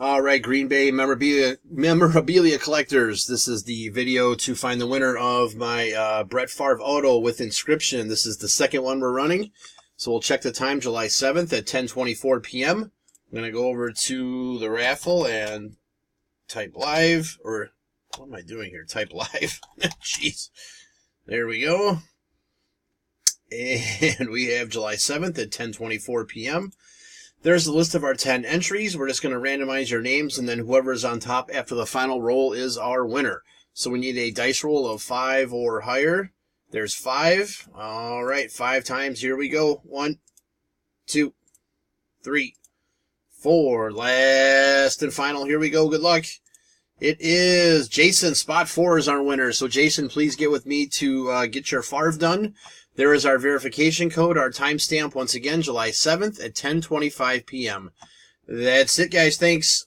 All right, Green Bay memorabilia collectors. This is the video to find the winner of my Brett Favre auto with inscription. This is the second one we're running. So we'll check the time, July 7th at 10:24 p.m. I'm going to go over to the raffle and type live, or what am I doing here? Type live. Jeez. There we go. And we have July 7th at 10:24 p.m. There's the list of our 10 entries. We're just going to randomize your names, and then whoever's on top after the final roll is our winner. So we need a dice roll of 5 or higher. There's 5. All right, 5 times. Here we go. 1, 2, 3, 4. Last and final. Here we go. Good luck. It is Jason. Spot 4 is our winner. So, Jason, please get with me to get your Favre done. There is our verification code, our timestamp, once again, July 7th at 10:25 p.m. That's it, guys. Thanks.